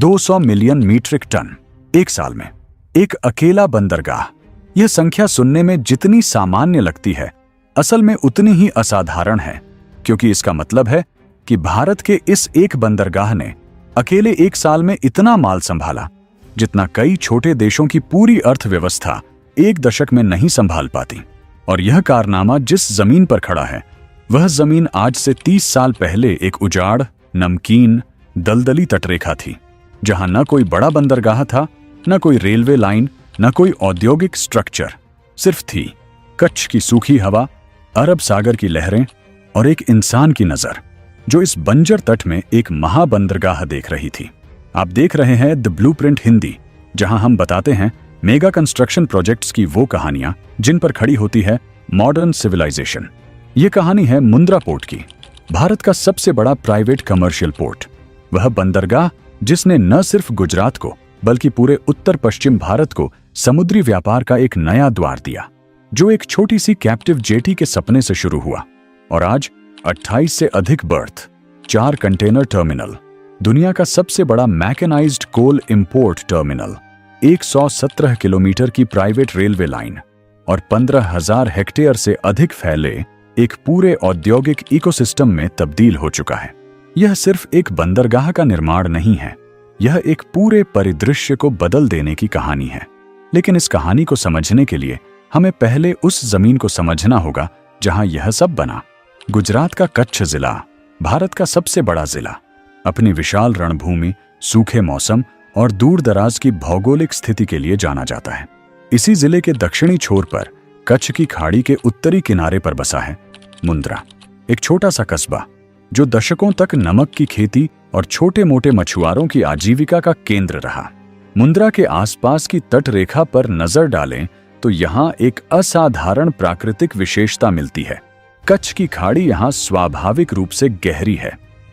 200 million metric ton एक साल में, एक अकेला बंदरगाह। यह संख्या सुनने में जितनी सामान्य लगती है, असल में उतनी ही असाधारण है, क्योंकि इसका मतलब है कि भारत के इस एक बंदरगाह ने अकेले एक साल में इतना माल संभाला जितना कई छोटे देशों की पूरी अर्थव्यवस्था एक दशक में नहीं संभाल पाती। और यह कारनामा जिस जमीन पर खड़ा है, वह जमीन आज से 30 साल पहले एक उजाड़, नमकीन, दलदली तटरेखा थी, जहां न कोई बड़ा बंदरगाह था, न कोई रेलवे लाइन, न कोई औद्योगिक स्ट्रक्चर। सिर्फ थी कच्छ की सूखी हवा, अरब सागर की लहरें और एक इंसान की नजर जो इस बंजर तट में एक महाबंदरगाह देख रही थी। आप देख रहे हैं द ब्लूप्रिंट हिंदी, जहां हम बताते हैं मेगा कंस्ट्रक्शन प्रोजेक्ट्स की वो कहानियां जिन पर खड़ी होती है मॉडर्न सिविलाइजेशन। ये कहानी है मुंद्रा पोर्ट की, भारत का सबसे बड़ा प्राइवेट कमर्शियल पोर्ट। वह बंदरगाह जिसने न सिर्फ गुजरात को बल्कि पूरे उत्तर पश्चिम भारत को समुद्री व्यापार का एक नया द्वार दिया, जो एक छोटी सी कैप्टिव जेटी के सपने से शुरू हुआ और आज 28 से अधिक बर्थ, 4 कंटेनर टर्मिनल, दुनिया का सबसे बड़ा mechanised coal import terminal, 117 kilometre की प्राइवेट रेलवे लाइन और 15,000 हेक्टेयर से अधिक फैले एक पूरे औद्योगिक इकोसिस्टम में तब्दील हो चुका है। यह सिर्फ एक बंदरगाह का निर्माण नहीं है, यह एक पूरे परिदृश्य को बदल देने की कहानी है। लेकिन इस कहानी को समझने के लिए हमें पहले उस जमीन को समझना होगा जहां यह सब बना। गुजरात का कच्छ जिला, भारत का सबसे बड़ा जिला, अपनी विशाल रणभूमि, सूखे मौसम और दूर दराज की भौगोलिक स्थिति के लिए जाना जाता है। इसी जिले के दक्षिणी छोर पर कच्छ की खाड़ी के उत्तरी किनारे पर बसा है मुंद्रा, एक छोटा सा कस्बा जो दशकों तक नमक की खेती और छोटे मोटे मछुआरों की आजीविका का केंद्र रहा। मुंद्रा के आसपास की तटरेखा पर नजर डालें तो यहाँ एक असाधारण प्राकृतिक विशेषता मिलती है। कच्छ की खाड़ी यहाँ स्वाभाविक रूप से गहरी है।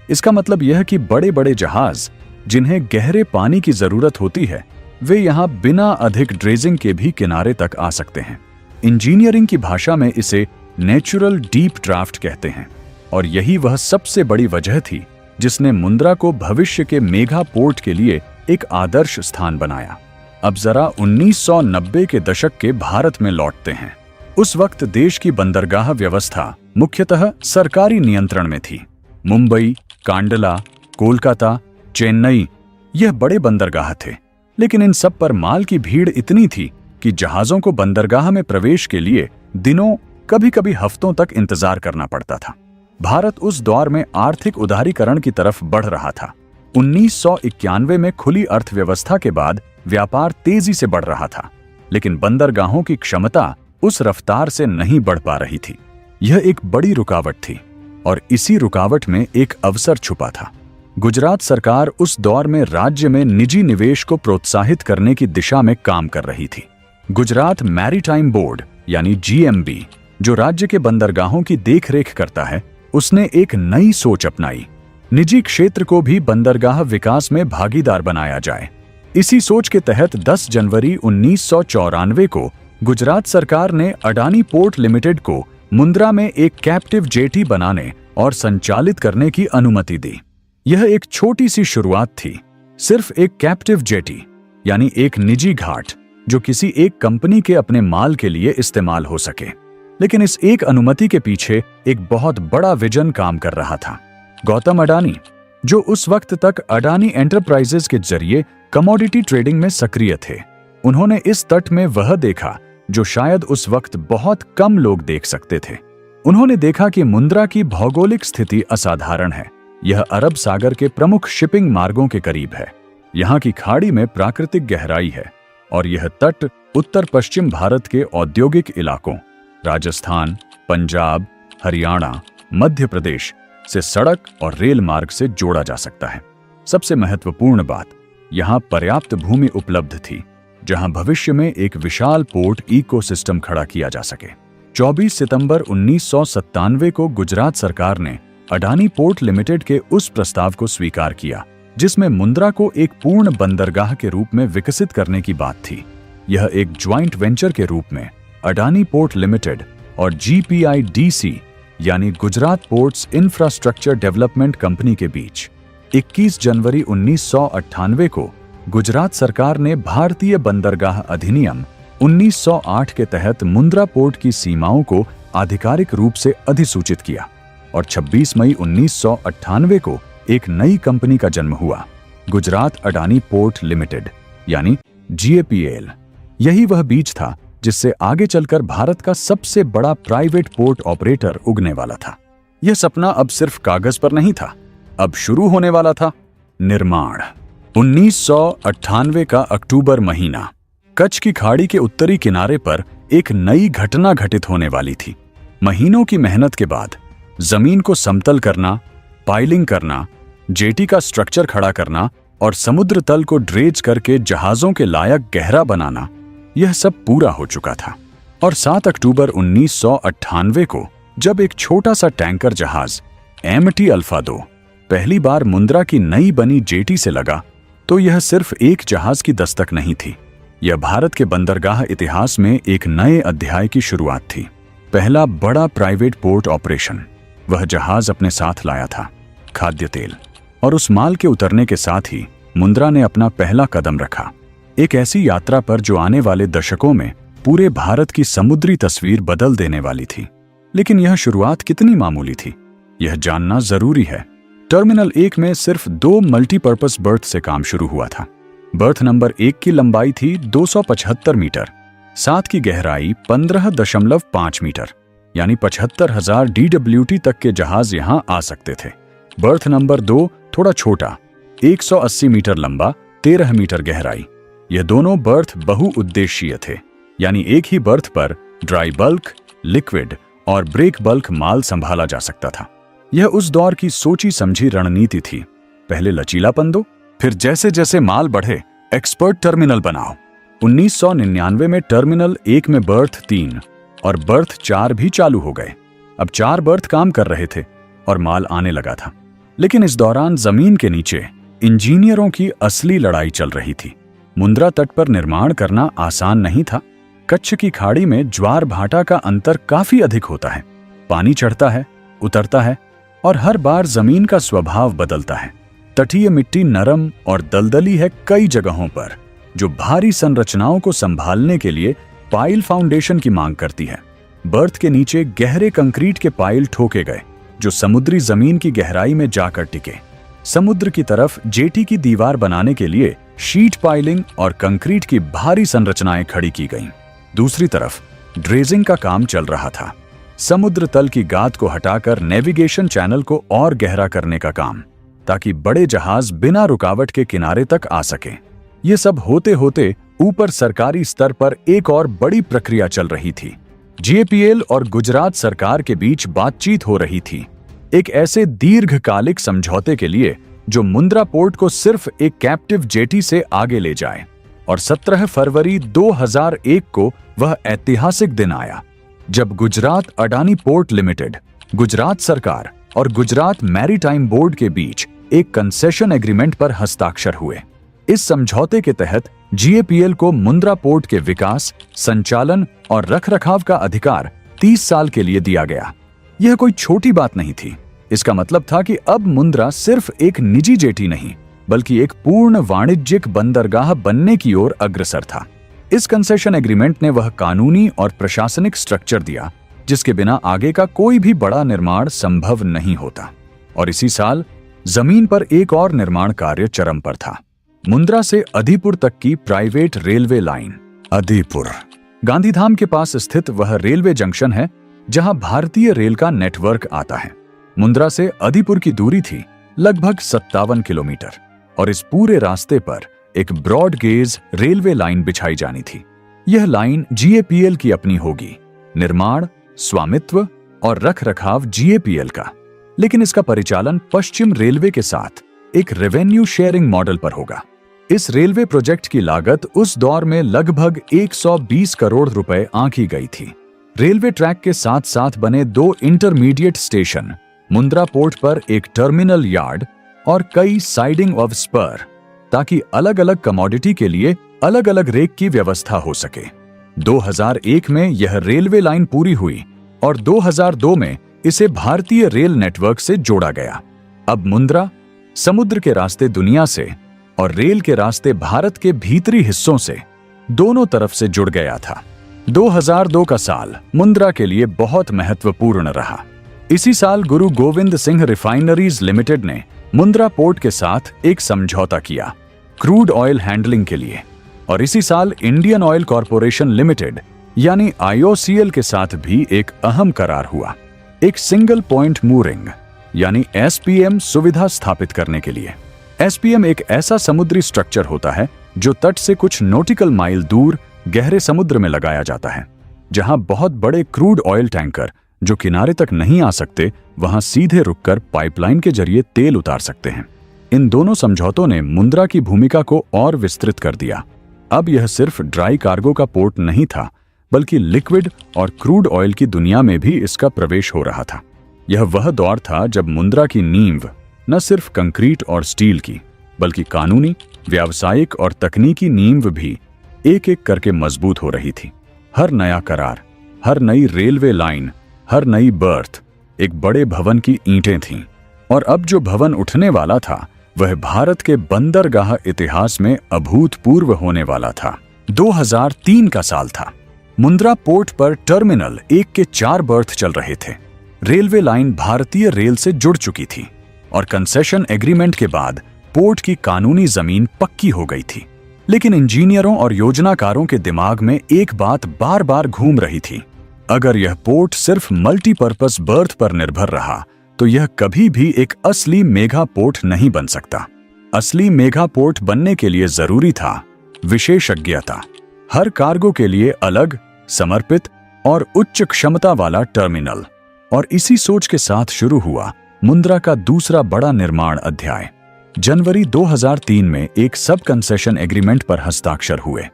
इसका मतलब यह कि बड़े बड़े जहाज जिन्हें गहरे पानी की जरूरत होती है, वे यहाँ बिना अधिक ड्रेजिंग के भी किनारे तक आ सकते हैं। इंजीनियरिंग की भाषा में इसे नेचुरल डीप ड्राफ्ट कहते हैं और यही वह सबसे बड़ी वजह थी जिसने मुंद्रा को भविष्य के मेगा पोर्ट के लिए एक आदर्श स्थान बनाया। अब जरा 1990 के दशक के भारत में लौटते हैं। उस वक्त देश की बंदरगाह व्यवस्था मुख्यतः सरकारी नियंत्रण में थी। मुंबई, कांडला, कोलकाता, चेन्नई, यह बड़े बंदरगाह थे, लेकिन इन सब पर माल की भीड़ इतनी थी कि जहाजों को बंदरगाह में प्रवेश के लिए दिनों, कभी कभी हफ्तों तक इंतजार करना पड़ता था। भारत उस दौर में आर्थिक उदारीकरण की तरफ बढ़ रहा था। 1991 में खुली अर्थव्यवस्था के बाद व्यापार तेजी से बढ़ रहा था, लेकिन बंदरगाहों की क्षमता उस रफ्तार से नहीं बढ़ पा रही थी। यह एक बड़ी रुकावट थी और इसी रुकावट में एक अवसर छुपा था। गुजरात सरकार उस दौर में राज्य में निजी निवेश को प्रोत्साहित करने की दिशा में काम कर रही थी। गुजरात मैरीटाइम बोर्ड यानी GMB, जो राज्य के बंदरगाहों की देखरेख करता है, उसने एक नई सोच अपनाई। निजी क्षेत्र को भी बंदरगाह विकास में भागीदार बनाया जाए। इसी सोच के तहत 10 जनवरी 1994 को गुजरात सरकार ने अडानी पोर्ट लिमिटेड को मुंद्रा में एक कैप्टिव जेटी बनाने और संचालित करने की अनुमति दी। यह एक छोटी सी शुरुआत थी, सिर्फ एक कैप्टिव जेटी यानी एक निजी घाट जो किसी एक कंपनी के अपने माल के लिए इस्तेमाल हो सके। लेकिन इस एक अनुमति के पीछे एक बहुत बड़ा विजन काम कर रहा था। गौतम अडानी, जो उस वक्त तक अडानी एंटरप्राइजेज के जरिए कमोडिटी ट्रेडिंग में सक्रिय थे, उन्होंने इस तट में वह देखा जो शायद उस वक्त बहुत कम लोग देख सकते थे। उन्होंने देखा कि मुंद्रा की भौगोलिक स्थिति असाधारण है। यह अरब सागर के प्रमुख शिपिंग मार्गों के करीब है। यहाँ की खाड़ी में प्राकृतिक गहराई है और यह तट उत्तर पश्चिम भारत के औद्योगिक इलाकों राजस्थान, पंजाब, हरियाणा, मध्य प्रदेश से सड़क और रेल मार्ग से जोड़ा जा सकता है। सबसे महत्वपूर्ण बात, यहाँ पर्याप्त भूमि उपलब्ध थी जहां भविष्य में एक विशाल पोर्ट इकोसिस्टम खड़ा किया जा सके। 24 सितंबर 1997 को गुजरात सरकार ने अडानी पोर्ट लिमिटेड के उस प्रस्ताव को स्वीकार किया जिसमें मुंद्रा को एक पूर्ण बंदरगाह के रूप में विकसित करने की बात थी। यह एक ज्वाइंट वेंचर के रूप में अडानी पोर्ट लिमिटेड और GPIDC यानी Gujarat ports infrastructure development company के बीच 21 जनवरी 1998 को गुजरात सरकार ने भारतीय बंदरगाह अधिनियम 1908 के तहत मुंद्रा पोर्ट की सीमाओं को आधिकारिक रूप से अधिसूचित किया और 26 मई 1998 को एक नई कंपनी का जन्म हुआ, गुजरात अडानी पोर्ट लिमिटेड यानी GAPL। यही वह बीज था जिससे आगे चलकर भारत का सबसे बड़ा प्राइवेट पोर्ट ऑपरेटर उगने वाला था। यह सपना अब सिर्फ कागज पर नहीं था, अब शुरू होने वाला था निर्माण। 1998 का अक्टूबर महीना, कच्छ की खाड़ी के उत्तरी किनारे पर एक नई घटना घटित होने वाली थी। महीनों की मेहनत के बाद जमीन को समतल करना, पाइलिंग करना, जेटी का स्ट्रक्चर खड़ा करना और समुद्र तल को ड्रेज करके जहाजों के लायक गहरा बनाना, यह सब पूरा हो चुका था। और 7 अक्टूबर 1998 को जब एक छोटा सा टैंकर जहाज MT अल्फा 2 पहली बार मुंद्रा की नई बनी जेटी से लगा, तो यह सिर्फ एक जहाज की दस्तक नहीं थी, यह भारत के बंदरगाह इतिहास में एक नए अध्याय की शुरुआत थी। पहला बड़ा प्राइवेट पोर्ट ऑपरेशन। वह जहाज अपने साथ लाया था खाद्य तेल, और उस माल के उतरने के साथ ही मुंद्रा ने अपना पहला कदम रखा, एक ऐसी यात्रा पर जो आने वाले दशकों में पूरे भारत की समुद्री तस्वीर बदल देने वाली थी। लेकिन यह शुरुआत कितनी मामूली थी, यह जानना जरूरी है। टर्मिनल 1 में सिर्फ 2 मल्टीपर्पज बर्थ से काम शुरू हुआ था। बर्थ नंबर 1 की लंबाई थी 275 मीटर, 7 की गहराई 15.5 मीटर, यानी 75,000 DWT तक के जहाज यहां आ सकते थे। बर्थ नंबर 2 थोड़ा छोटा, 180 मीटर लंबा, 13 मीटर गहराई। यह दोनों बर्थ बहुउद्देशीय थे, यानी एक ही बर्थ पर ड्राई बल्क, लिक्विड और ब्रेक बल्क माल संभाला जा सकता था। यह उस दौर की सोची समझी रणनीति थी। पहले लचीलापन दो, फिर जैसे जैसे माल बढ़े एक्सपर्ट टर्मिनल बनाओ। 1999 में टर्मिनल 1 में बर्थ 3 और बर्थ 4 भी चालू हो गए। अब 4 बर्थ काम कर रहे थे और माल आने लगा था। लेकिन इस दौरान जमीन के नीचे इंजीनियरों की असली लड़ाई चल रही थी। मुंद्रा तट पर निर्माण करना आसान नहीं था। कच्छ की खाड़ी में ज्वार भाटा का अंतर काफी अधिक होता है, पानी चढ़ता है, उतरता है और हर बार जमीन का स्वभाव बदलता है। तटीय मिट्टी नरम और दलदली है कई जगहों पर, जो भारी संरचनाओं को संभालने के लिए पाइल फाउंडेशन की मांग करती है। बर्थ के नीचे गहरे कंक्रीट के पाइल ठोके गए, जो समुद्री जमीन की गहराई में जाकर टिके। समुद्र की तरफ जेटी की दीवार बनाने के लिए शीट पाइलिंग और कंक्रीट की भारी संरचनाएं खड़ी की गईं। दूसरी तरफ ड्रेजिंग का काम चल रहा था, समुद्र तल की गाद को हटाकर नेविगेशन चैनल को और गहरा करने का काम, ताकि बड़े जहाज बिना रुकावट के किनारे तक आ सकें। ये सब होते होते ऊपर सरकारी स्तर पर एक और बड़ी प्रक्रिया चल रही थी। GAPL और गुजरात सरकार के बीच बातचीत हो रही थी, एक ऐसे दीर्घकालिक समझौते के लिए जो मुंद्रा पोर्ट को सिर्फ एक कैप्टिव जेटी से आगे ले जाए। और 17 फरवरी 2001 को वह ऐतिहासिक दिन आया जब गुजरात अडानी पोर्ट लिमिटेड, गुजरात सरकार और गुजरात मैरीटाइम बोर्ड के बीच एक कंसेशन एग्रीमेंट पर हस्ताक्षर हुए। इस समझौते के तहत GAPL को मुंद्रा पोर्ट के विकास, संचालन और रखरखाव का अधिकार 30 साल के लिए दिया गया। यह कोई छोटी बात नहीं थी। इसका मतलब था कि अब मुंद्रा सिर्फ एक निजी जेटी नहीं, बल्कि एक पूर्ण वाणिज्यिक बंदरगाह बनने की ओर अग्रसर था। इस कंसेशन एग्रीमेंट ने वह कानूनी और प्रशासनिक स्ट्रक्चर दिया जिसके बिना आगे का कोई भी बड़ा निर्माण संभव नहीं होता। और इसी साल जमीन पर एक और निर्माण कार्य चरम पर था। मुंद्रा से अदीपुर तक की प्राइवेट रेलवे लाइन। अदीपुर गांधीधाम के पास स्थित वह रेलवे जंक्शन है जहां भारतीय रेल का नेटवर्क आता है। मुंद्रा से अदीपुर की दूरी थी लगभग 57 किलोमीटर और इस पूरे रास्ते पर एक ब्रॉड गेज रेलवे लाइन बिछाई जानी थी। यह लाइन GAPL की अपनी होगी, निर्माण, स्वामित्व और रखरखाव GAPL का, लेकिन इसका परिचालन पश्चिम रेलवे के साथ एक रेवेन्यू शेयरिंग मॉडल पर होगा। इस रेलवे प्रोजेक्ट की लागत उस दौर में लगभग 120 करोड़ रुपए आंकी गई थी। रेलवे ट्रैक के साथ साथ बने 2 इंटरमीडिएट स्टेशन, मुंद्रा पोर्ट पर एक टर्मिनल यार्ड और कई साइडिंग ऑफ स्पर, ताकि अलग अलग कमोडिटी के लिए अलग अलग रेक की व्यवस्था हो सके। 2001 में यह रेलवे लाइन पूरी हुई और 2002 में इसे भारतीय रेल नेटवर्क से जोड़ा गया। अब मुंद्रा समुद्र के रास्ते दुनिया से और रेल के रास्ते भारत के भीतरी हिस्सों से दोनों तरफ से जुड़ गया था। 2002 का साल मुंद्रा के लिए बहुत महत्वपूर्ण रहा। इसी साल गुरु गोविंद सिंह रिफाइनरीज लिमिटेड ने मुंद्रा पोर्ट के साथ एक समझौता किया क्रूड ऑयल हैंडलिंग के लिए, और इसी साल इंडियन ऑयल कॉरपोरेशन लिमिटेड यानी IOCL के साथ भी एक अहम करार हुआ, एक सिंगल पॉइंट मूरिंग यानी SPM सुविधा स्थापित करने के लिए। SPM एक ऐसा समुद्री स्ट्रक्चर होता है जो तट से कुछ नॉटिकल माइल दूर गहरे समुद्र में लगाया जाता है, जहां बहुत बड़े क्रूड ऑयल टैंकर जो किनारे तक नहीं आ सकते वहां सीधे रुककर पाइपलाइन के जरिए तेल उतार सकते हैं। इन दोनों समझौतों ने मुंद्रा की भूमिका को और विस्तृत कर दिया। अब यह सिर्फ ड्राई कार्गो का पोर्ट नहीं था, बल्कि लिक्विड और क्रूड ऑयल की दुनिया में भी इसका प्रवेश हो रहा था। यह वह दौर था जब मुंद्रा की नींव न सिर्फ कंक्रीट और स्टील की, बल्कि कानूनी, व्यावसायिक और तकनीकी नींव भी एक एक करके मजबूत हो रही थी। हर नया करार, हर नई रेलवे लाइन, हर नई बर्थ एक बड़े भवन की ईंटें थीं, और अब जो भवन उठने वाला था वह भारत के बंदरगाह इतिहास में अभूतपूर्व होने वाला था। 2003 का साल था। मुंद्रा पोर्ट पर टर्मिनल 1 के 4 बर्थ चल रहे थे। रेलवे लाइन भारतीय रेल से जुड़ चुकी थी और कंसेशन एग्रीमेंट के बाद पोर्ट की कानूनी जमीन पक्की हो गई थी। लेकिन इंजीनियरों और योजनाकारों के दिमाग में एक बात बार बार घूम रही थी, अगर यह पोर्ट सिर्फ मल्टीपर्पस बर्थ पर निर्भर रहा तो यह कभी भी एक असली मेगा पोर्ट नहीं बन सकता। असली मेगा पोर्ट बनने के लिए जरूरी था विशेषज्ञता, हर कार्गो के लिए अलग, समर्पित और उच्च क्षमता वाला टर्मिनल। और इसी सोच के साथ शुरू हुआ मुंद्रा का दूसरा बड़ा निर्माण अध्याय। जनवरी 2003 में एक सब कंसेशन एग्रीमेंट पर हस्ताक्षर हुए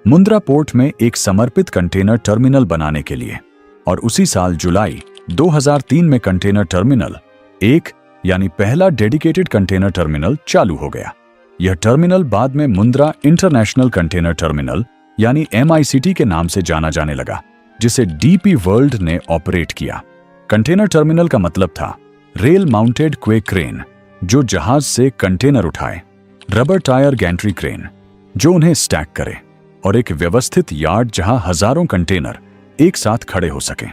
मुंद्रा पोर्ट में एक समर्पित कंटेनर टर्मिनल बनाने के लिए, और उसी साल जुलाई 2003 में कंटेनर टर्मिनल 1 यानी पहला डेडिकेटेड कंटेनर टर्मिनल चालू हो गया। यह टर्मिनल बाद में मुंद्रा इंटरनेशनल कंटेनर टर्मिनल यानी MICT के नाम से जाना जाने लगा, जिसे DP वर्ल्ड ने ऑपरेट किया। कंटेनर टर्मिनल का मतलब था रेल माउंटेड क्वे क्रेन जो जहाज से कंटेनर उठाए, रबर टायर गैंट्री क्रेन जो उन्हें स्टैक करे, और एक व्यवस्थित यार्ड जहां हजारों कंटेनर एक साथ खड़े हो सके।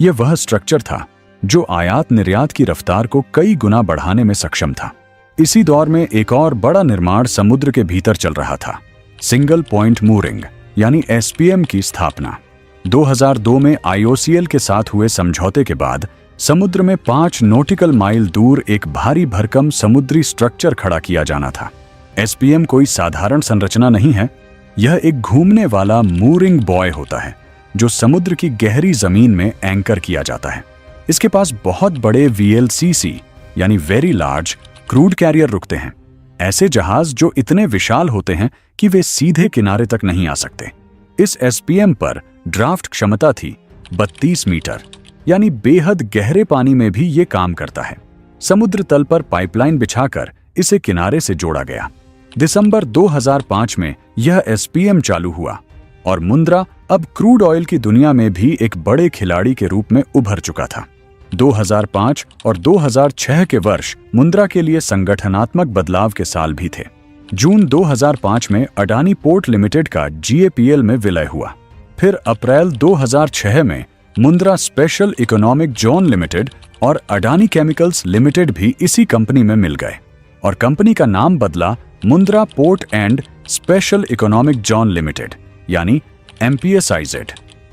यह वह स्ट्रक्चर था जो आयात निर्यात की रफ्तार को कई गुना बढ़ाने में सक्षम था। इसी दौर में एक और बड़ा निर्माण समुद्र के भीतर चल रहा था, सिंगल पॉइंट मूरिंग यानी SPM की स्थापना। 2002 में IOCL के साथ हुए समझौते के बाद समुद्र में 5 नॉटिकल माइल दूर एक भारी भरकम समुद्री स्ट्रक्चर खड़ा किया जाना था। SPM कोई साधारण संरचना नहीं है, यह एक घूमने वाला मूरिंग बॉय होता है जो समुद्र की गहरी जमीन में एंकर किया जाता है। इसके पास बहुत बड़े VLCC यानी वेरी लार्ज क्रूड कैरियर रुकते हैं, ऐसे जहाज जो इतने विशाल होते हैं कि वे सीधे किनारे तक नहीं आ सकते। इस SPM पर ड्राफ्ट क्षमता थी 32 मीटर, यानी बेहद गहरे पानी में भी ये काम करता है। समुद्र तल पर पाइपलाइन बिछाकर इसे किनारे से जोड़ा गया। दिसंबर 2005 में यह SPM चालू हुआ और मुंद्रा अब क्रूड ऑयल की दुनिया में भी एक बड़े खिलाड़ी के रूप में उभर चुका था। 2005 और 2006 के वर्ष मुंद्रा के लिए संगठनात्मक बदलाव के साल भी थे। जून 2005 में अडानी पोर्ट लिमिटेड का GAPL में विलय हुआ। फिर अप्रैल 2006 में Mundra special economic zone limited और अडानी केमिकल्स लिमिटेड भी इसी कंपनी में मिल गए और कंपनी का नाम बदला Mundra port and special economic zone limited यानी MPSIZ।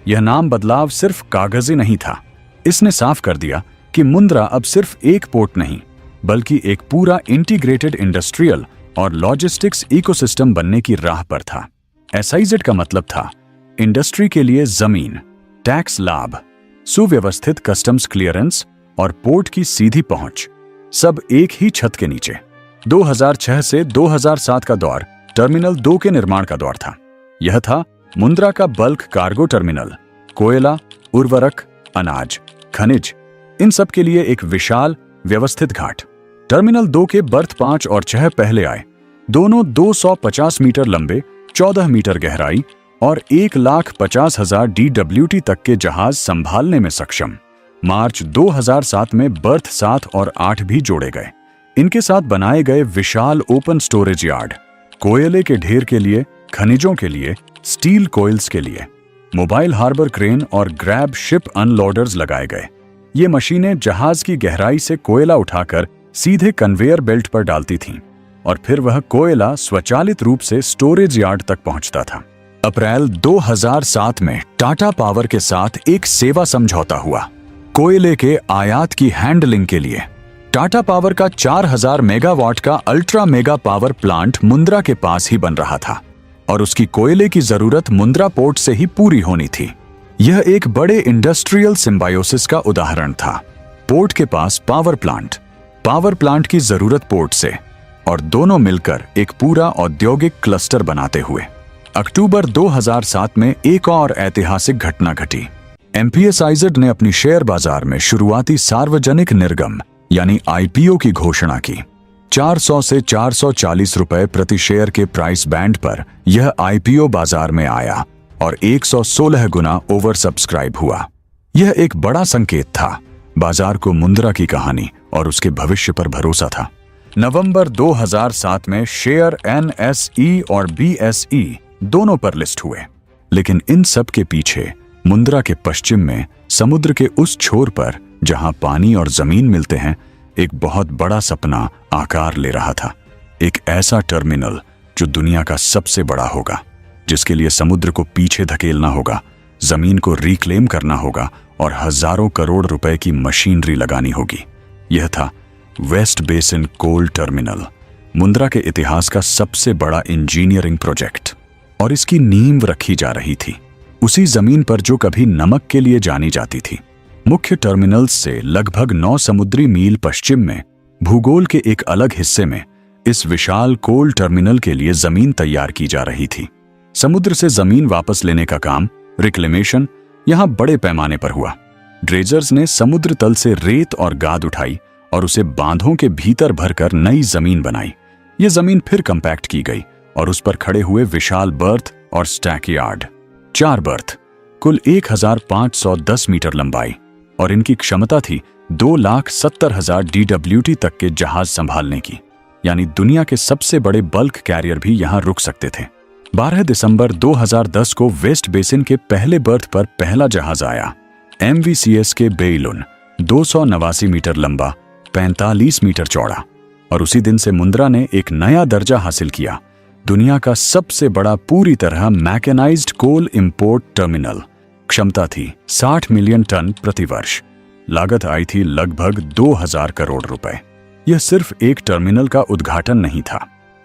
यह नाम बदलाव सिर्फ कागजी नहीं था, इसने साफ कर दिया कि मुंद्रा अब सिर्फ एक पोर्ट नहीं बल्कि एक पूरा इंटीग्रेटेड इंडस्ट्रियल और लॉजिस्टिक्स इकोसिस्टम बनने की राह पर था। SIZ का मतलब था इंडस्ट्री के लिए जमीन, टैक्स लाभ, सुव्यवस्थित कस्टम्स क्लियरेंस और पोर्ट की सीधी पहुंच, सब एक ही छत के नीचे। 2006 से 2007 का दौर टर्मिनल 2 के निर्माण का दौर था। यह था मुंद्रा का बल्क कार्गो टर्मिनल, कोयला, उर्वरक, अनाज, खनिज, इन सब के लिए एक विशाल व्यवस्थित घाट। टर्मिनल 2 के बर्थ 5 और 6 पहले आए, दोनों 250 मीटर लंबे, 14 मीटर गहराई और 1,50,000 DWT तक के जहाज संभालने में सक्षम। मार्च 2007 में बर्थ 7 और 8 भी जोड़े गए। इनके साथ बनाए गए विशाल ओपन स्टोरेज यार्ड, कोयले के ढेर के लिए, खनिजों के लिए, स्टील कोयल्स के लिए, मोबाइल हार्बर क्रेन और ग्रैब शिप अनलोडर्स लगाए गए। ये मशीनें जहाज की गहराई से कोयला उठाकर सीधे कन्वेयर बेल्ट पर डालती थीं और फिर वह कोयला स्वचालित रूप से स्टोरेज यार्ड तक पहुंचता था। अप्रैल 2007 में टाटा पावर के साथ एक सेवा समझौता हुआ। कोयले के आयात की हैंडलिंग के लिए टाटा पावर का 4000 मेगावाट का ultra mega power plant Mundra के पास ही बन रहा था और उसकी कोयले की जरूरत मुंद्रा पोर्ट से ही पूरी होनी थी। यह एक बड़े इंडस्ट्रियल सिम्बायोसिस का उदाहरण था। पोर्ट के पास पावर प्लांट की जरूरत पोर्ट से, और दोनों मिलकर एक पूरा औद्योगिक क्लस्टर बनाते हुए। अक्टूबर 2007 में एक और ऐतिहासिक घटना घटी। MPSIZ ने अपनी शेयर बाजार में शुरुआती सार्वजनिक निर्गम यानी IPO की घोषणा की। 400 से 440 रुपए प्रति शेयर के प्राइस बैंड पर यह IPO बाजार में आया और 116 गुना ओवर सब्सक्राइब हुआ। यह एक बड़ा संकेत था। बाजार को मुंद्रा की कहानी और उसके भविष्य पर भरोसा था। नवंबर 2007 में शेयर NSE और BSE दोनों पर लिस्ट हुए, लेकिन इन सब के पीछे मुंद्रा के पश्चिम में समुद्र के उस छोर पर जहां पानी और जमीन मिलते हैं, एक बहुत बड़ा सपना आकार ले रहा था। एक ऐसा टर्मिनल जो दुनिया का सबसे बड़ा होगा, जिसके लिए समुद्र को पीछे धकेलना होगा, जमीन को रिक्लेम करना होगा और हजारों करोड़ रुपए की मशीनरी लगानी होगी। यह था वेस्ट बेसिन कोल टर्मिनल, मुंद्रा के इतिहास का सबसे बड़ा इंजीनियरिंग प्रोजेक्ट, और इसकी नींव रखी जा रही थी उसी जमीन पर जो कभी नमक के लिए जानी जाती थी। मुख्य टर्मिनल से लगभग 9 समुद्री मील पश्चिम में भूगोल के एक अलग हिस्से में इस विशाल कोल टर्मिनल के लिए जमीन तैयार की जा रही थी। समुद्र से जमीन वापस लेने का काम, रिक्लेमेशन, यहां बड़े पैमाने पर हुआ। ड्रेजर्स ने समुद्र तल से रेत और गाद उठाई और उसे बांधों के भीतर भरकर नई जमीन बनाई। यह जमीन फिर कंपैक्ट की गई और उस पर खड़े हुए विशाल बर्थ और स्टैक यार्ड। 4 बर्थ, कुल 1510 मीटर लंबाई, और इनकी क्षमता थी 2,70,000 DWT तक के जहाज संभालने की, यानी दुनिया के सबसे बड़े बल्क कैरियर भी यहां रुक सकते थे। 12 दिसंबर 2010 को वेस्ट बेसिन के पहले बर्थ पर पहला जहाज आया, MVCS के बेइलुन, 289 मीटर लंबा, 45 मीटर चौड़ा, और उसी दिन से मुंद्रा ने एक नया दर्जा हासिल किया, दुनिया का सबसे बड़ा पूरी तरह मैकेनाइज्ड कोल इंपोर्ट टर्मिनल। क्षमता थी 60 मिलियन टन प्रति वर्ष। लागत आई थी लगभग 2000 करोड़ रुपए। यह सिर्फ एक टर्मिनल का उद्घाटन नहीं था,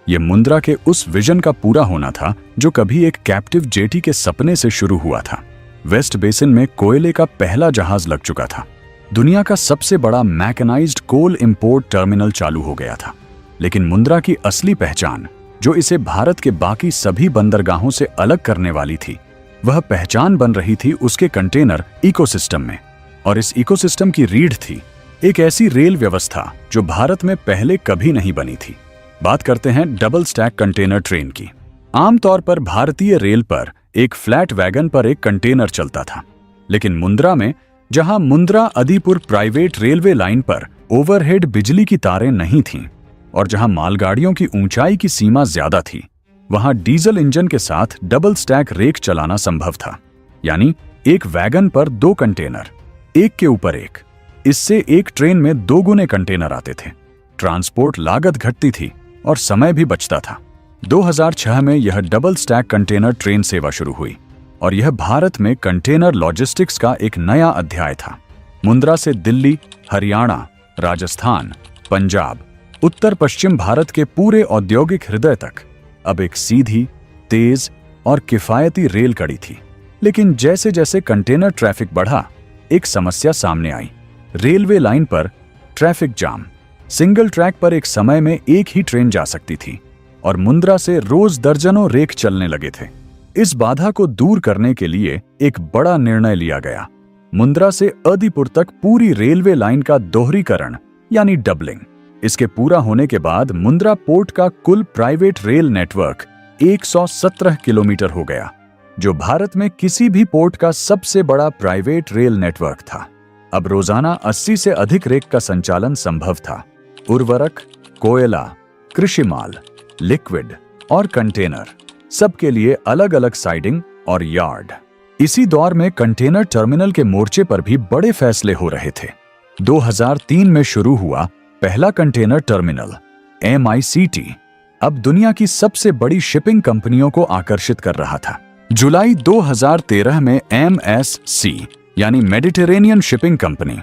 यह मुंद्रा के उस विजन का पूरा होना था जो कभी एक कैप्टिव जेटी के सपने से शुरू हुआ था। वेस्ट बेसिन में कोयले का पहला जहाज लग चुका था। दुनिया का सबसे बड़ा मैकेनाइज्ड कोल इंपोर्ट टर्मिनल चालू हो गया था। लेकिन मुंद्रा की असली पहचान, जो इसे भारत के बाकी सभी बंदरगाहों से अलग करने वाली थी, वह पहचान बन रही थी उसके कंटेनर इकोसिस्टम में। और इस इकोसिस्टम की रीढ़ थी एक ऐसी रेल व्यवस्था जो भारत में पहले कभी नहीं बनी थी। बात करते हैं डबल स्टैक कंटेनर ट्रेन की। आमतौर पर भारतीय रेल पर एक फ्लैट वैगन पर एक कंटेनर चलता था, लेकिन मुंद्रा में, जहां मुंद्रा अदीपुर प्राइवेट रेलवे लाइन पर ओवरहेड बिजली की तारें नहीं थीं और जहां मालगाड़ियों की ऊंचाई की सीमा ज्यादा थी, वहां डीजल इंजन के साथ डबल स्टैक रेक चलाना संभव था, यानी एक वैगन पर 2 कंटेनर, एक के ऊपर एक। इससे एक ट्रेन में 2 गुने कंटेनर आते थे। ट्रांसपोर्ट लागत घटती थी और समय भी बचता था। 2006 में यह डबल स्टैक कंटेनर ट्रेन सेवा शुरू हुई और यह भारत में कंटेनर लॉजिस्टिक्स का एक नया अध्याय था। मुंद्रा से दिल्ली, हरियाणा, राजस्थान, पंजाब, उत्तर पश्चिम भारत के पूरे औद्योगिक हृदय तक अब एक सीधी, तेज और किफायती रेल कड़ी थी। लेकिन जैसे जैसे कंटेनर ट्रैफिक बढ़ा, एक समस्या सामने आई। रेलवे लाइन पर ट्रैफिक जाम। सिंगल ट्रैक पर एक समय में एक ही ट्रेन जा सकती थी और मुंद्रा से रोज दर्जनों रेक चलने लगे थे। इस बाधा को दूर करने के लिए एक बड़ा निर्णय लिया गया। मुंद्रा से अदीपुर तक पूरी रेलवे लाइन का दोहरीकरण यानी डबलिंग। इसके पूरा होने के बाद मुंद्रा पोर्ट का कुल प्राइवेट रेल नेटवर्क 117 किलोमीटर हो गया, जो भारत में किसी भी पोर्ट का सबसे बड़ा प्राइवेट रेल नेटवर्क था। अब रोजाना 80 से अधिक रेक का संचालन संभव था। उर्वरक, कोयला, कृषि माल, लिक्विड और कंटेनर, सबके लिए अलग अलग साइडिंग और यार्ड। इसी दौर में कंटेनर टर्मिनल के मोर्चे पर भी बड़े फैसले हो रहे थे। 2003 में शुरू हुआ पहला कंटेनर टर्मिनल MICT अब दुनिया की सबसे बड़ी शिपिंग कंपनियों को आकर्षित कर रहा था। जुलाई 2013 में MSC यानी मेडिटेरेनियन शिपिंग कंपनी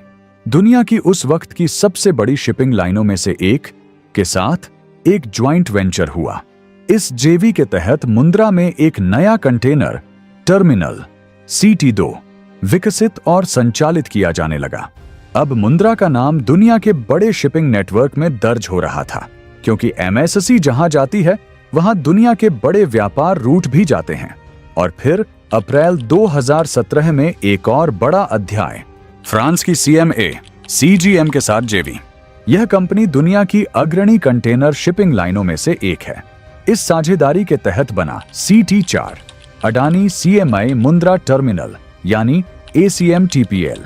दुनिया की उस वक्त की सबसे बड़ी शिपिंग लाइनों में से एक के साथ एक ज्वाइंट वेंचर हुआ। इस जेवी के तहत मुंद्रा में एक नया कंटेनर टर्मिनल CT2 विकसित और संचालित किया जाने लगा। अब मुंद्रा का नाम दुनिया के बड़े शिपिंग नेटवर्क में दर्ज हो रहा था, क्योंकि MSC जहां जाती है वहां दुनिया के बड़े व्यापार रूट भी जाते हैं। और फिर अप्रैल 2017 में एक और बड़ा अध्याय, फ्रांस की CMA CGM के साथ जेवी। यह कंपनी दुनिया की अग्रणी कंटेनर शिपिंग लाइनों में से एक है। इस साझेदारी के तहत बना CT4 Adani CMI Mundra terminal यानी ACMTPL।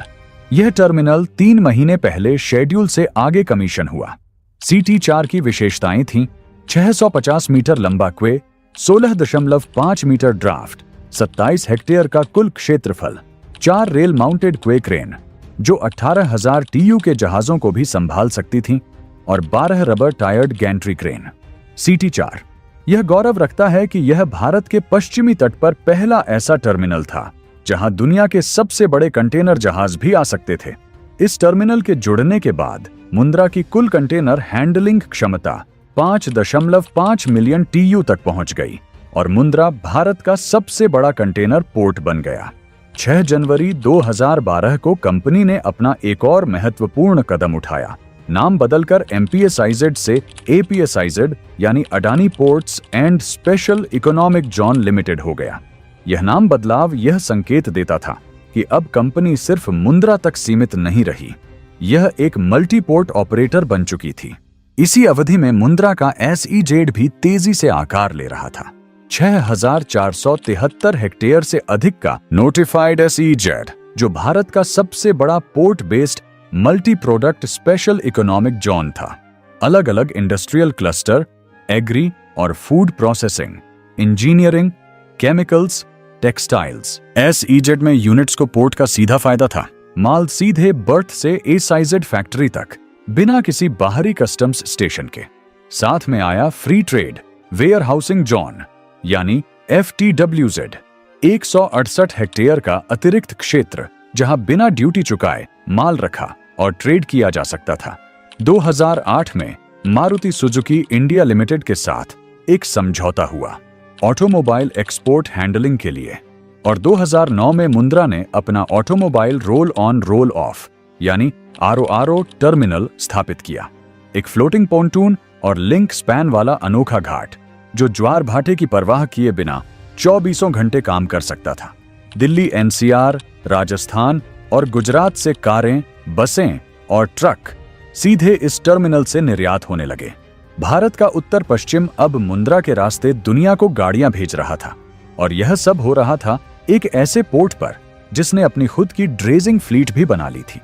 यह टर्मिनल 3 महीने पहले शेड्यूल से आगे कमीशन हुआ। CT4 की विशेषताएं थीं 650 मीटर लंबा क्वे, 16.5 मीटर ड्राफ्ट, 27 हेक्टेयर का कुल क्षेत्रफल, 4 रेल माउंटेड क्वे क्रेन जो 18,000 TU के जहाजों को भी संभाल सकती थीं, और 12 rubber tired gantry crane. CT4 यह गौरव रखता है कि यह भारत के पश्चिमी तट पर पहला ऐसा टर्मिनल था जहां दुनिया के सबसे बड़े कंटेनर जहाज भी आ सकते थे। इस टर्मिनल के जुड़ने के बाद मुंद्रा की कुल कंटेनर हैंडलिंग क्षमता 5.5 मिलियन TU तक पहुंच गई और मुंद्रा भारत का सबसे बड़ा कंटेनर पोर्ट बन गया। 6 जनवरी 2012 को कंपनी ने अपना एक और महत्वपूर्ण कदम उठाया। नाम बदलकर MPSIZ से APSIZ यानी Adani ports and special economic zone limited हो गया। यह नाम बदलाव यह संकेत देता था कि अब कंपनी सिर्फ मुंद्रा तक सीमित नहीं रही, यह एक मल्टी पोर्ट ऑपरेटर बन चुकी थी। इसी अवधि में मुंद्रा का SEZ भी तेजी से आकार ले रहा था। 6,473 हेक्टेयर से अधिक का नोटिफाइड SEZ, जो भारत का सबसे बड़ा port based multi product special economic zone था। अलग अलग इंडस्ट्रियल क्लस्टर, एग्री और food processing, engineering, chemicals, textiles. SEZ में यूनिट्स को पोर्ट का सीधा फायदा था। माल सीधे बर्थ से ASIZ फैक्ट्री तक बिना किसी बाहरी कस्टम्स स्टेशन के। साथ में आया free trade warehousing zone यानी FTWZ, 168 हेक्टेयर का अतिरिक्त क्षेत्र जहां बिना ड्यूटी चुकाए माल रखा और ट्रेड किया जा सकता था। 2008 में मारुति सुजुकी इंडिया लिमिटेड के साथ एक समझौता हुआ ऑटोमोबाइल एक्सपोर्ट हैंडलिंग के लिए, और 2009 में मुंद्रा ने अपना automobile roll on roll of यानी RORO टर्मिनल स्थापित किया। एक फ्लोटिंग पोंटून और लिंक स्पैन वाला अनोखा घाट जो ज्वार भाटे की परवाह किए बिना 24 घंटे काम कर सकता था। दिल्ली NCR, राजस्थान और गुजरात से कारें, बसें और ट्रक सीधे इस टर्मिनल से निर्यात होने लगे। भारत का उत्तर पश्चिम अब मुंद्रा के रास्ते दुनिया को गाड़ियां भेज रहा था, और यह सब हो रहा था एक ऐसे पोर्ट पर जिसने अपनी खुद की ड्रेजिंग फ्लीट भी बना ली थी।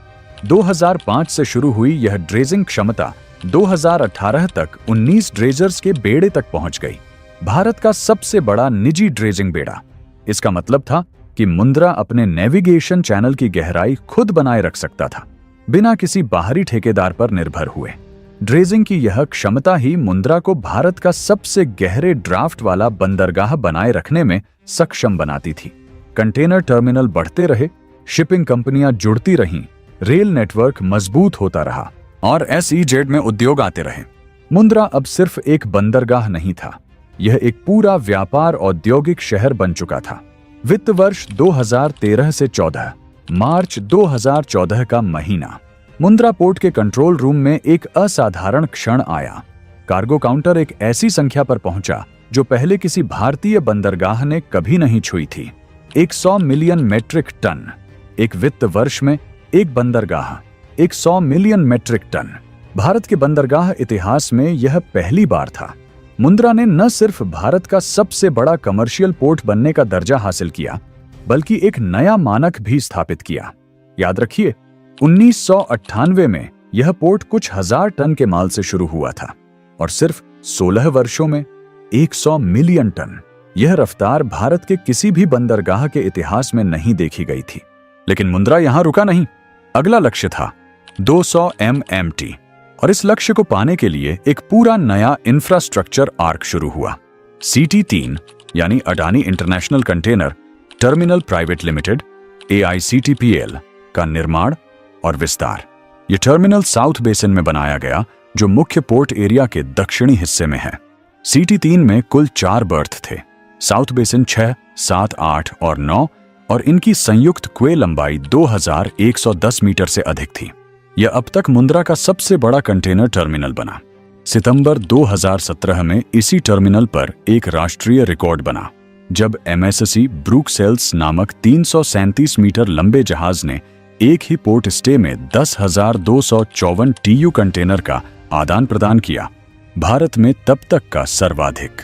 2005 से शुरू हुई यह ड्रेजिंग क्षमता 2018 तक 19 ड्रेजर्स के बेड़े तक पहुंच गई, भारत का सबसे बड़ा निजी ड्रेजिंग बेड़ा। इसका मतलब था कि मुंद्रा अपने नेविगेशन चैनल की गहराई खुद बनाए रख सकता था, बिना किसी बाहरी ठेकेदार पर निर्भर हुए। ड्रेजिंग की यह क्षमता ही मुंद्रा को भारत का सबसे गहरे ड्राफ्ट वाला बंदरगाह बनाए रखने में सक्षम बनाती थी। कंटेनर टर्मिनल बढ़ते रहे, शिपिंग कंपनियां जुड़ती रहीं, रेल नेटवर्क मजबूत होता रहा और SEZ में उद्योग आते रहे। मुंद्रा अब सिर्फ एक बंदरगाह नहीं था, यह एक पूरा व्यापार औद्योगिक शहर बन चुका था। वित्त वर्ष 2013 से 14, मार्च 2014 का महीना, मुंद्रा पोर्ट के कंट्रोल रूम में एक असाधारण क्षण आया। कार्गो काउंटर एक ऐसी संख्या पर पहुंचा जो पहले किसी भारतीय बंदरगाह ने कभी नहीं छुई थी। 100 मिलियन मेट्रिक टन। एक वित्त वर्ष में एक बंदरगाह 100 मिलियन मेट्रिक टन। भारत के बंदरगाह इतिहास में यह पहली बार था। मुंद्रा ने न सिर्फ भारत का सबसे बड़ा कमर्शियल पोर्ट बनने का दर्जा हासिल किया, बल्कि एक नया मानक भी स्थापित किया। याद रखिए, 1998 में यह पोर्ट कुछ हजार टन के माल से शुरू हुआ था। और सिर्फ 16 वर्षों में 100 मिलियन टन। यह रफ्तार भारत के किसी भी बंदरगाह के इतिहास में नहीं देखी गई थी। लेकिन मुंद्रा यहां रुका नहीं। अगला लक्ष्य था 200 MMT, और इस लक्ष्य को पाने के लिए एक पूरा नया इंफ्रास्ट्रक्चर आर्क शुरू हुआ। CT3 यानी Adani international container terminal private limited AICTPL का निर्माण और विस्तार। यह टर्मिनल साउथ बेसिन में बनाया गया, जो मुख्य पोर्ट एरिया के दक्षिणी हिस्से में है। CT3 में कुल 4 बर्थ थे। साउथ बेसिन 6, 7, 8 और 9, और इनकी संयुक्त क्वे लंबाई 2110 मीटर से अधिक थी। यह अब तक मुंद्रा का सबसे बड़ा कंटेनर टर्मिनल बना। सितंबर 2017 में इसी टर्मिनल पर एक राष्ट्रीय रिकॉर्ड बना, जब MSC ब्रुकसेल्स नामक 337 मीटर लंबे जहाज ने एक ही पोर्ट स्टे में 10,254 TU कंटेनर का आदान प्रदान किया, भारत में तब तक का सर्वाधिक।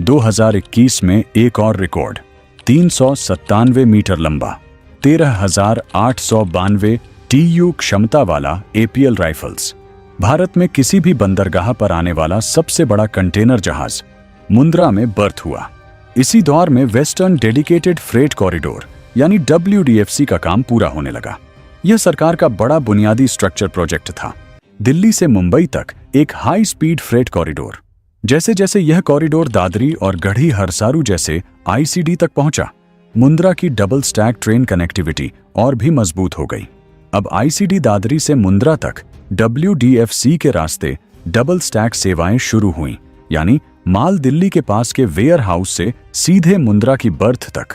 2021 में एक और रिकॉर्ड 397 मीटर लंबा 13,892 TU क्षमता वाला APL राइफल्स, भारत में किसी भी बंदरगाह पर आने वाला सबसे बड़ा कंटेनर जहाज मुंद्रा में बर्थ हुआ। इसी दौर में वेस्टर्न डेडिकेटेड फ्रेट कॉरिडोर यानी WDFC का काम पूरा होने लगा। यह सरकार का बड़ा बुनियादी स्ट्रक्चर प्रोजेक्ट था। दिल्ली से मुंबई तक एक हाई स्पीड फ्रेट कॉरिडोर। जैसे जैसे यह कॉरिडोर दादरी और गढ़ी हरसारू जैसे ICD तक पहुंचा, मुंद्रा की डबल स्टैक ट्रेन कनेक्टिविटी और भी मजबूत हो गई। अब ICD दादरी से मुंद्रा तक WDFC के रास्ते डबल स्टैक सेवाएं शुरू हुईं, यानी माल दिल्ली के पास के वेयर हाउस से सीधे मुंद्रा की बर्थ तक,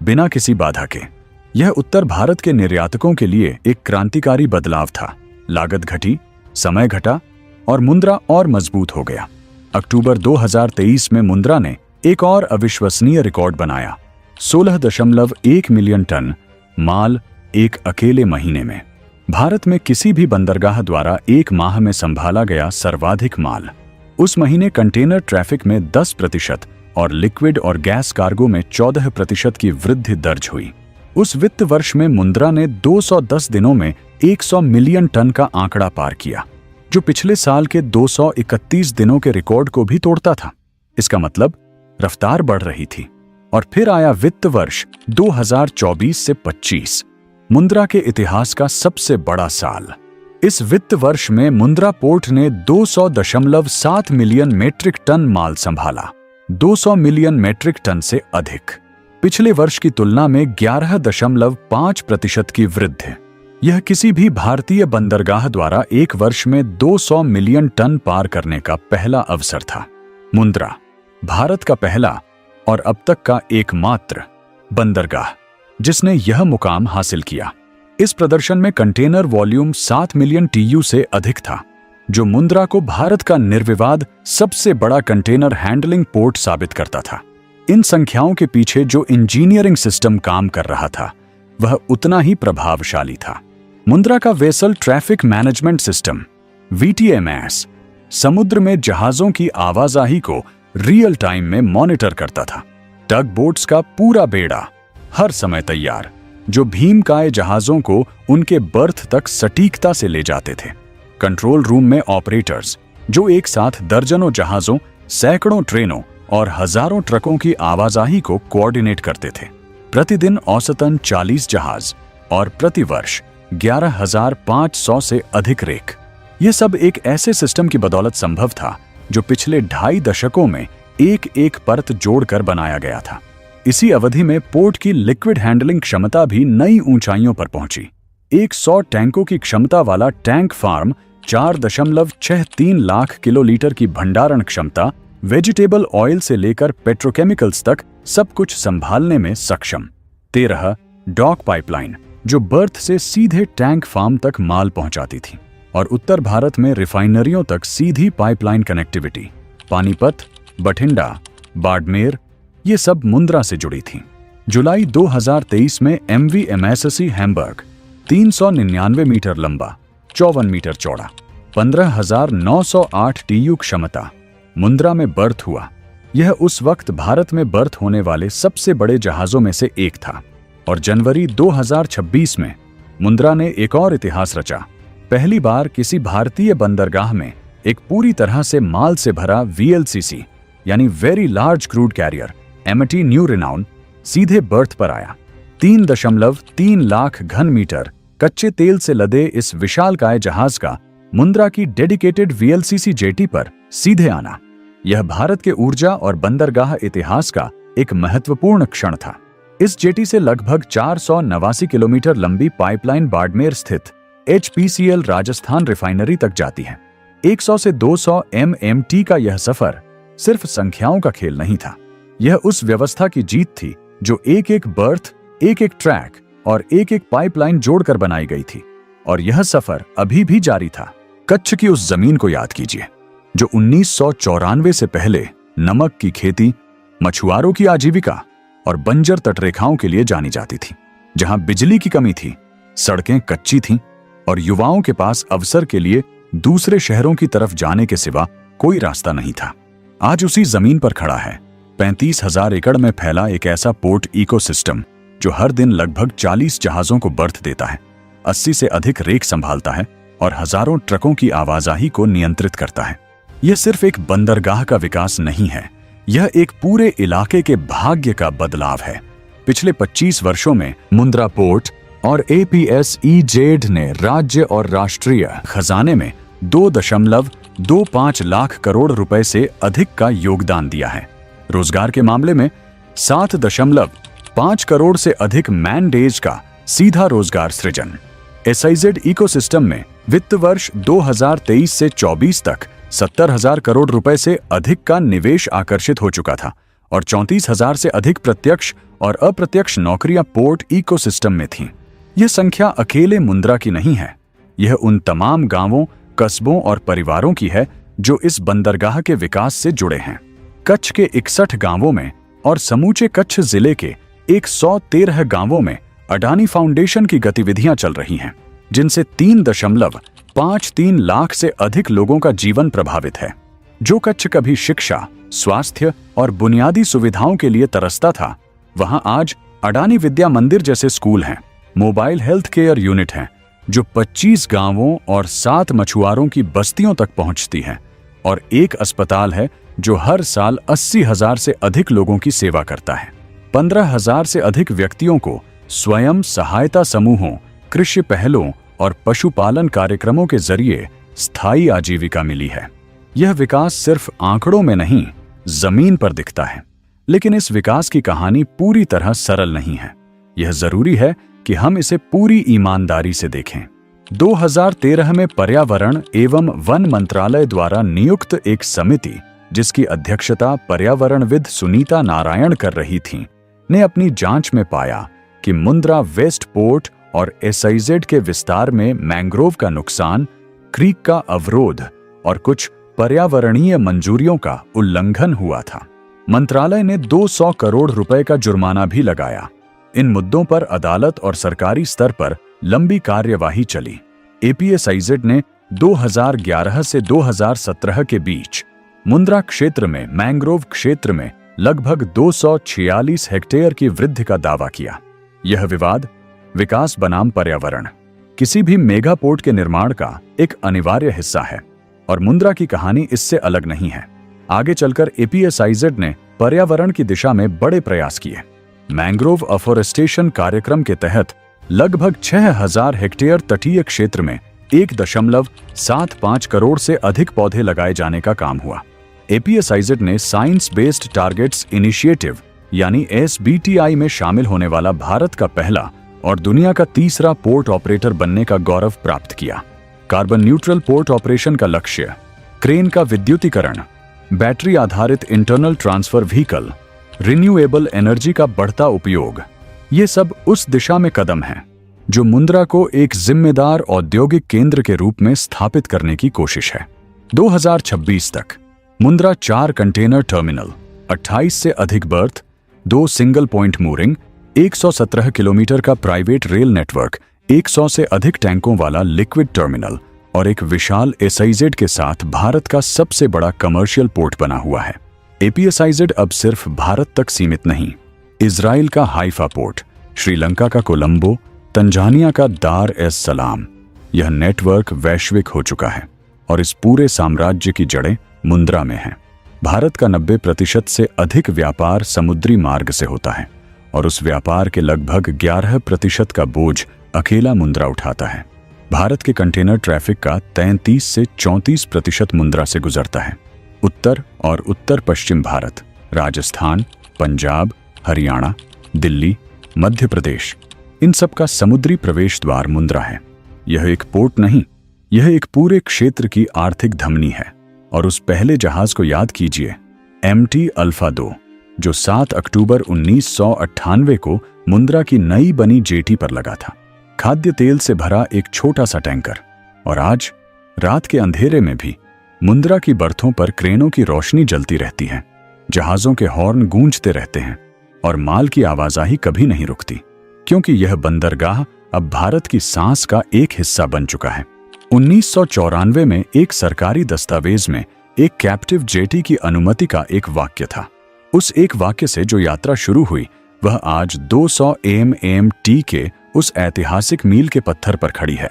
बिना किसी बाधा के। यह उत्तर भारत के निर्यातकों के लिए एक क्रांतिकारी बदलाव था। लागत घटी, समय घटा और मुंद्रा और मजबूत हो गया। अक्टूबर 2023 में मुंद्रा ने एक और अविश्वसनीय रिकॉर्ड बनाया, 16.1 मिलियन टन माल एक अकेले महीने में। भारत में किसी भी बंदरगाह द्वारा एक माह में संभाला गया सर्वाधिक माल। उस महीने कंटेनर ट्रैफिक में 10% और लिक्विड और गैस कार्गो में 14% की वृद्धि दर्ज हुई। उस वित्त वर्ष में मुंद्रा ने 210 दिनों में 100 मिलियन टन का आंकड़ा पार किया, जो पिछले साल के 231 दिनों के रिकॉर्ड को भी तोड़ता था। इसका मतलब रफ्तार बढ़ रही थी। और फिर आया वित्त वर्ष 2024 से 25, मुंद्रा के इतिहास का सबसे बड़ा साल। इस वित्त वर्ष में मुंद्रा पोर्ट ने 200.7 मिलियन मेट्रिक टन माल संभाला, 200 मिलियन मेट्रिक टन से अधिक। पिछले वर्ष की तुलना में 11.5% की वृद्धि। यह किसी भी भारतीय बंदरगाह द्वारा एक वर्ष में 200 मिलियन टन पार करने का पहला अवसर था। मुंद्रा भारत का पहला और अब तक का एकमात्र बंदरगाह जिसने यह मुकाम हासिल किया। इस प्रदर्शन में कंटेनर वॉल्यूम 7 मिलियन TU से अधिक था, जो मुंद्रा को भारत का निर्विवाद सबसे बड़ा कंटेनर हैंडलिंग पोर्ट साबित करता था। इन संख्याओं के पीछे जो इंजीनियरिंग सिस्टम काम कर रहा था, वह उतना ही प्रभावशाली था। मुंद्रा का vessel traffic management system VTMS समुद्र में जहाजों की आवाजाही को रियल टाइम में मॉनिटर करता था। टग बोट्स का पूरा बेड़ा हर समय तैयार, जो भीमकाय जहाजों को उनके बर्थ तक सटीकता से ले जाते थे। कंट्रोल रूम में ऑपरेटर्स, जो एक साथ दर्जनों जहाजों, सैकड़ों ट्रेनों और हजारों ट्रकों की आवाजाही को कोऑर्डिनेट करते थे। प्रतिदिन औसतन 40 जहाज और प्रतिवर्ष 11,500 से अधिक रेक। यह सब एक ऐसे सिस्टम की बदौलत संभव था जो पिछले 2.5 दशकों में एक परत जोड़कर बनाया गया था। इसी अवधि में पोर्ट की लिक्विड हैंडलिंग क्षमता भी नई ऊंचाइयों पर पहुंची। 100 टैंकों की क्षमता वाला टैंक फार्म 4.63 लाख किलोलीटर की भंडारण क्षमता, वेजिटेबल ऑयल से लेकर पेट्रोकेमिकल्स तक सब कुछ संभालने में सक्षम। 13 डॉक पाइपलाइन, जो बर्थ से सीधे टैंक फार्म तक माल पहुंचाती थी, और उत्तर भारत में रिफाइनरियों तक सीधी पाइपलाइन कनेक्टिविटी। पानीपत, बठिंडा, बाड़मेर, ये सब मुंद्रा से जुड़ी थी। जुलाई 2023 में MV MSC हैम्बर्ग 399 मीटर लंबा, 54 मीटर चौड़ा, 15,908 TU क्षमता मुंद्रा में बर्थ हुआ। यह उस वक्त भारत में बर्थ होने वाले सबसे बड़े जहाजों में से एक था। और जनवरी 2026 में मुंद्रा ने एक और इतिहास रचा। पहली बार किसी भारतीय बंदरगाह में एक पूरी तरह से माल से भरा VLCC यानी very large crude carrier MT New Renown सीधे बर्थ पर आया। 3.3 लाख घन मीटर कच्चे तेल से लदे इस विशालकाय जहाज का मुंद्रा की डेडिकेटेड VLCC जेटी पर सीधे आना, यह भारत के ऊर्जा और बंदरगाह इतिहास का एक महत्वपूर्ण क्षण था। इस जेटी से लगभग 489 किलोमीटर लंबी पाइपलाइन बाड़मेर स्थित HPCL राजस्थान रिफाइनरी तक जाती है। 100 से 200 MMT का यह सफर सिर्फ संख्याओं का खेल नहीं था, यह उस व्यवस्था की जीत थी जो एक एक बर्थ, एक एक ट्रैक और एक एक पाइपलाइन जोड़कर बनाई गई थी। और यह सफर अभी भी जारी था। कच्छ की उस जमीन को याद कीजिए जो 1994 से पहले नमक की खेती, मछुआरों की आजीविका और बंजर तटरेखाओं के लिए जानी जाती थी, जहां बिजली की कमी थी, सड़कें कच्ची थीं और युवाओं के पास अवसर के लिए दूसरे शहरों की तरफ जाने के सिवा कोई रास्ता नहीं था। आज उसी जमीन पर खड़ा है 35,000 एकड़ में फैला एक ऐसा पोर्ट इकोसिस्टम जो हर दिन लगभग 40 जहाजों को बर्थ देता है, 80 से अधिक रेक संभालता है और हजारों ट्रकों की आवाजाही को नियंत्रित करता है। यह सिर्फ एक बंदरगाह का विकास नहीं है, यह एक पूरे इलाके के भाग्य का बदलाव है। पिछले 25 वर्षों में मुंद्रा पोर्ट और APSEZ ने राज्य और राष्ट्रीय खजाने में 2.25 लाख करोड़ रुपए से अधिक का योगदान दिया है। रोजगार के मामले में 7.5 करोड़ से अधिक मैन डेज का सीधा रोजगार सृजन। SIZ इकोसिस्टम में वित्त वर्ष 2023 से 24 तक 70,000 करोड़ रुपए से अधिक का निवेश आकर्षित हो चुका था और 34,000 से अधिक प्रत्यक्ष और अप्रत्यक्ष नौकरियां पोर्ट इकोसिस्टम में थीं। यह संख्या अकेले मुंद्रा की नहीं है, यह उन तमाम गांवों, कस्बों और परिवारों की है जो इस बंदरगाह के विकास से जुड़े हैं। कच्छ के 61 गांवों में और समूचे कच्छ जिले के 113 गांवों में अडानी फाउंडेशन की गतिविधियां चल रही हैं, जिनसे 3.53 लाख से अधिक लोगों का जीवन प्रभावित है। जो कच्छ कभी शिक्षा, स्वास्थ्य और बुनियादी सुविधाओं के लिए तरसता था, वहां आज अडानी विद्या मंदिर जैसे स्कूल हैं, मोबाइल हेल्थ केयर यूनिट हैं जो 25 गांवों और 7 मछुआरों की बस्तियों तक पहुंचती हैं, और एक अस्पताल है जो हर साल 80,000 से अधिक लोगों की सेवा करता है। 15,000 से अधिक व्यक्तियों को स्वयं सहायता समूहों, कृषि पहलों और पशुपालन कार्यक्रमों के जरिए स्थायी आजीविका मिली है। यह विकास सिर्फ आंकड़ों में नहीं, जमीन पर दिखता है। लेकिन इस विकास की कहानी पूरी तरह सरल नहीं है। यह जरूरी है कि हम इसे पूरी ईमानदारी से देखें। 2013 में पर्यावरण एवं वन मंत्रालय द्वारा नियुक्त एक समिति, जिसकी अध्यक्षता पर्यावरणविद सुनीता नारायण कर रही थीं, ने अपनी जांच में पाया कि मुंद्रा वेस्ट पोर्ट और SIZ के विस्तार में मैंग्रोव का नुकसान, क्रीक का अवरोध और कुछ पर्यावरणीय मंजूरियों का उल्लंघन हुआ था। मंत्रालय ने 200 करोड़ रुपए का जुर्माना भी लगाया। इन मुद्दों पर अदालत और सरकारी स्तर पर लंबी कार्यवाही चली। APSIZ ने 2011 से 2017 के बीच मुंद्रा क्षेत्र में मैंग्रोव क्षेत्र में लगभग 246 हेक्टेयर की वृद्धि का दावा किया। यह विवाद विकास बनाम पर्यावरण किसी भी मेगा पोर्ट के निर्माण का एक अनिवार्य हिस्सा है, और मुंद्रा की कहानी इससे अलग नहीं है। आगे चलकर APSIZ ने पर्यावरण की दिशा में बड़े प्रयास किए। मैंग्रोव अफोरेस्टेशन कार्यक्रम के तहत लगभग 6,000 हेक्टेयर तटीय क्षेत्र में 1.75 करोड़ से अधिक पौधे लगाए जाने का काम हुआ। APSIZ ने साइंस बेस्ड टारगेट्स इनिशिएटिव यानी SBTI में शामिल होने वाला भारत का पहला और दुनिया का तीसरा पोर्ट ऑपरेटर बनने का गौरव प्राप्त किया। कार्बन न्यूट्रल पोर्ट ऑपरेशन का लक्ष्य, क्रेन का विद्युतीकरण, बैटरी आधारित internal transfer vehicle, renewable energy का बढ़ता उपयोग, ये सब उस दिशा में कदम हैं जो मुंद्रा को एक जिम्मेदार औद्योगिक केंद्र के रूप में स्थापित करने की कोशिश है। 2026 तक मुंद्रा 4 कंटेनर टर्मिनल, 28 से अधिक birth, 2 single point mooring, 117 kilometre का प्राइवेट रेल नेटवर्क, 100 से अधिक टैंकों वाला लिक्विड टर्मिनल और एक विशाल SIZ के साथ भारत का सबसे बड़ा कमर्शियल पोर्ट बना हुआ है। APSIZ अब सिर्फ भारत तक सीमित नहीं, इजराइल का हाइफा पोर्ट, श्रीलंका का कोलंबो, तंजानिया का दार एस सलाम, यह नेटवर्क वैश्विक हो चुका है। और इस पूरे साम्राज्य की जड़ें मुंद्रा में हैं। भारत का 90% से अधिक व्यापार समुद्री मार्ग से होता है और उस व्यापार के लगभग 11% का बोझ अकेला मुंद्रा उठाता है। भारत के कंटेनर ट्रैफिक का 33 से 34% मुंद्रा से गुजरता है। उत्तर और उत्तर पश्चिम भारत, राजस्थान, पंजाब, हरियाणा, दिल्ली, मध्य प्रदेश, इन सब का समुद्री प्रवेश द्वार मुंद्रा है। यह एक पोर्ट नहीं, यह एक पूरे क्षेत्र की आर्थिक धमनी है। और उस पहले जहाज को याद कीजिए, MT अल्फा 2, जो 7 अक्टूबर 1998 को मुंद्रा की नई बनी जेटी पर लगा था। खाद्य तेल से भरा एक छोटा सा टैंकर। और आज रात के अंधेरे में भी मुंद्रा की बर्थों पर क्रेनों की रोशनी जलती रहती है, जहाजों के हॉर्न गूंजते रहते हैं और माल की आवाजाही कभी नहीं रुकती, क्योंकि यह बंदरगाह अब भारत की सांस का एक हिस्सा बन चुका है। 1994 में एक सरकारी दस्तावेज में एक कैप्टिव जेटी की अनुमति का एक वाक्य था। उस एक वाक्य से जो यात्रा शुरू हुई, वह आज 200 AMT के उस ऐतिहासिक मील के पत्थर पर खड़ी है,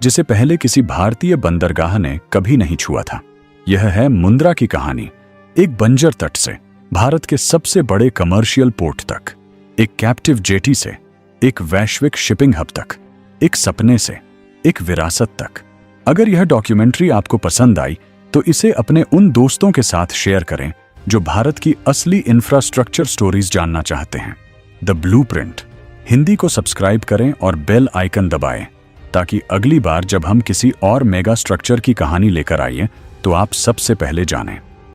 जिसे पहले किसी भारतीय बंदरगाह ने कभी नहीं छुआ था। यह है मुंद्रा की कहानी, एक बंजर तट से भारत के सबसे बड़े कमर्शियल पोर्ट तक, एक कैप्टिव जेटी से एक वैश्विक शिपिंग हब तक, एक सपने से एक विरासत तक। अगर यह डॉक्यूमेंट्री आपको पसंद आई तो इसे अपने उन दोस्तों के साथ शेयर करें जो भारत की असली इंफ्रास्ट्रक्चर स्टोरीज जानना चाहते हैं। द ब्लूप्रिंट हिंदी को सब्सक्राइब करें और बेल आइकन दबाएं, ताकि अगली बार जब हम किसी और मेगा स्ट्रक्चर की कहानी लेकर आइए तो आप सबसे पहले जानें।